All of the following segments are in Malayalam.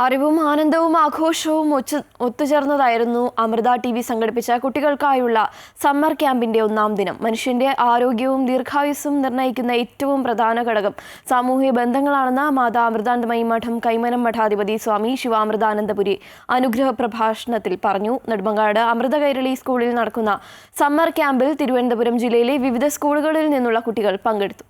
അറിവും ആനന്ദവും ആഘോഷവും ഒത്തുചേർന്നതായിരുന്നു അമൃത ടി.വി. സംഘടിപ്പിച്ച കുട്ടികൾക്കായുള്ള സമ്മർ ക്യാമ്പിന്റെ ഒന്നാം ദിനം. മനുഷ്യന്റെ ആരോഗ്യവും ദീർഘായുസ്സും നിർണ്ണയിക്കുന്ന ഏറ്റവും പ്രധാന ഘടകം സാമൂഹിക ബന്ധങ്ങളാണെന്ന് മാതാ അമൃതാനന്ദമയി മഠം കൈമനം മഠാധിപതി സ്വാമി ശിവാമൃതാനന്ദപുരി അനുഗ്രഹ പ്രഭാഷണത്തിൽ പറഞ്ഞു. നെടുമങ്ങാട് അമൃത കൈരളി സ്കൂളിൽ നടക്കുന്ന സമ്മർ ക്യാമ്പിൽ തിരുവനന്തപുരം ജില്ലയിലെ വിവിധ സ്കൂളുകളിൽ നിന്നുള്ള കുട്ടികൾ പങ്കെടുത്തു.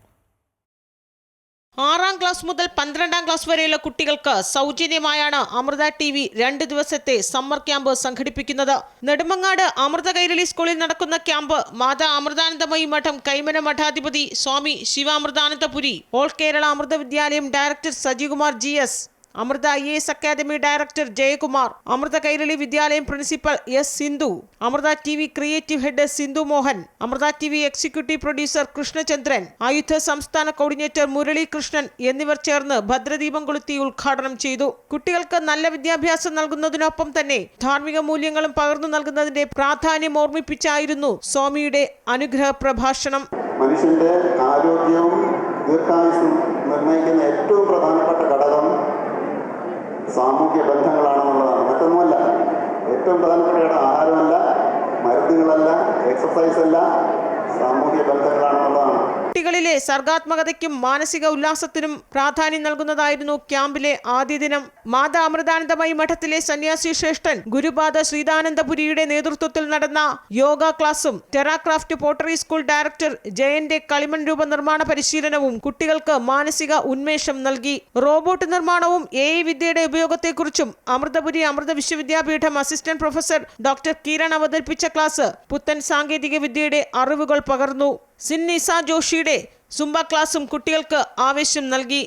6ാം ക്ലാസ് മുതൽ 12ാം ക്ലാസ് വരെയുള്ള കുട്ടികൾക്ക് സൗജന്യമായാണ് അമൃത ടി.വി. 2 ദിവസത്തെ സമ്മർ ക്യാമ്പ് സംഘടിപ്പിക്കുന്നത്. നെടുമങ്ങാട് അമൃത കൈരളി സ്കൂളിൽ നടക്കുന്ന ക്യാമ്പ് മാതാ അമൃതാനന്ദമയി മഠം കൈമന മഠാധിപതി Swami Shivamritanandapuri, all Kerala Amrita Vidyalayam director Sajikumar GS, Amrita IAS academy director Jayakumar, Amrita Kairali Vidyalayam principal S. Sindhu, Amrita TV. Creative head Sindhu Mohan, Amrita TV. Executive producer Krishnachandran, Ayudh സംസ്ഥാന കോർഡിനേറ്റർ മുരളി കൃഷ്ണൻ എന്നിവർ ചേർന്ന് ഭദ്രദീപം കൊളുത്തി ഉദ്ഘാടനം ചെയ്തു. കുട്ടികൾക്ക് നല്ല വിദ്യാഭ്യാസം നൽകുന്നതിനൊപ്പം തന്നെ ധാർമ്മിക മൂല്യങ്ങളും പകർന്നു നൽകുന്നതിന്റെ പ്രാധാന്യം ഓർമ്മിപ്പിച്ചായിരുന്നു സ്വാമിയുടെ അനുഗ്രഹ പ്രഭാഷണം. മനുഷ്യന്റെ ആരോഗ്യവും ദീർഘായുസ്സും നിർണ്ണയിക്കുന്ന ഏറ്റവും പ്രധാനപ്പെട്ട ഘടകം സാമൂഹ്യ ബന്ധങ്ങളാണെന്നുള്ളതാണ്. മറ്റൊന്നുമല്ല. ഏറ്റവും പ്രധാനപ്പെട്ട ആഹാരമല്ല, മരുന്നുകളല്ല, എക്സസൈസ് അല്ല, സാമൂഹ്യ ബന്ധങ്ങളാണെന്നുള്ളതാണ്. കുട്ടികളിലെ സർഗാത്മകതയ്ക്കും മാനസിക ഉല്ലാസത്തിനും പ്രാധാന്യം നൽകുന്നതായിരുന്നു ക്യാമ്പിലെ ആദ്യ ദിനം. മാതാ അമൃതാനന്ദമയി മഠത്തിലെ സന്യാസി ശ്രേഷ്ഠൻ ഗുരുപാദ ശ്രീദാനന്ദപുരിയുടെ നേതൃത്വത്തിൽ നടന്ന യോഗ ക്ലാസും ടെറാക്രാഫ്റ്റ് പോട്ടറി സ്കൂൾ ഡയറക്ടർ ജയന്റെ കളിമൺ രൂപ നിർമ്മാണ പരിശീലനവും കുട്ടികൾക്ക് മാനസിക ഉന്മേഷം നൽകി. റോബോട്ട് നിർമ്മാണവും AI വിദ്യയുടെ ഉപയോഗത്തെക്കുറിച്ചും Amritapuri Amrita Vishwavidyapeetham assistant professor doctor Kiran അവതരിപ്പിച്ച ക്ലാസ് പുത്തൻ സാങ്കേതിക വിദ്യയുടെ അറിവുകൾ പകർന്നു. സിന്നീസ ജോഷിയുടെ സുംബ ക്ലാസും കുട്ടികൾക്ക് ആവേശം നൽകി.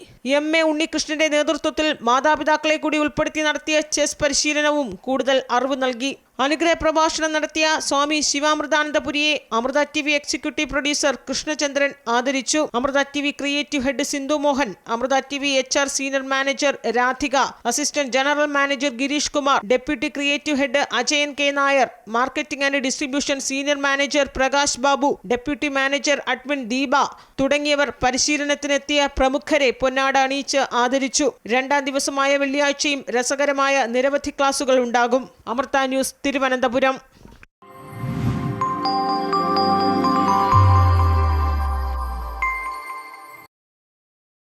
MA ഉണ്ണികൃഷ്ണന്റെ നേതൃത്വത്തിൽ മാതാപിതാക്കളെ കൂടി ഉൾപ്പെടുത്തി നടത്തിയ ചെസ് പരിശീലനവും കൂടുതൽ അറിവ് നൽകി. അനുഗ്രഹ പ്രഭാഷണം നടത്തിയ സ്വാമി ശിവാമൃതാനന്ദപുരിയെ Amrita TV. Executive producer Krishnachandran ആദരിച്ചു. Amrita TV. Creative head Sindhu Mohan, Amrita TV. HR senior manager Radhika, assistant general manager Girish Kumar, deputy creative head Ajayan K. Nair, marketing and distribution senior manager Prakash Babu, deputy manager admin Deepa തുടങ്ങിയവർ പരിശീലനത്തിനെത്തിയ പ്രമുഖരെ പൊന്നാട അണിയിച്ച് ആദരിച്ചു. 2ാം ദിവസമായ വെള്ളിയാഴ്ചയും രസകരമായ നിരവധി ക്ലാസുകൾ ഉണ്ടാകും. അമൃത ന്യൂസ്, തിരുവനന്തപുരം.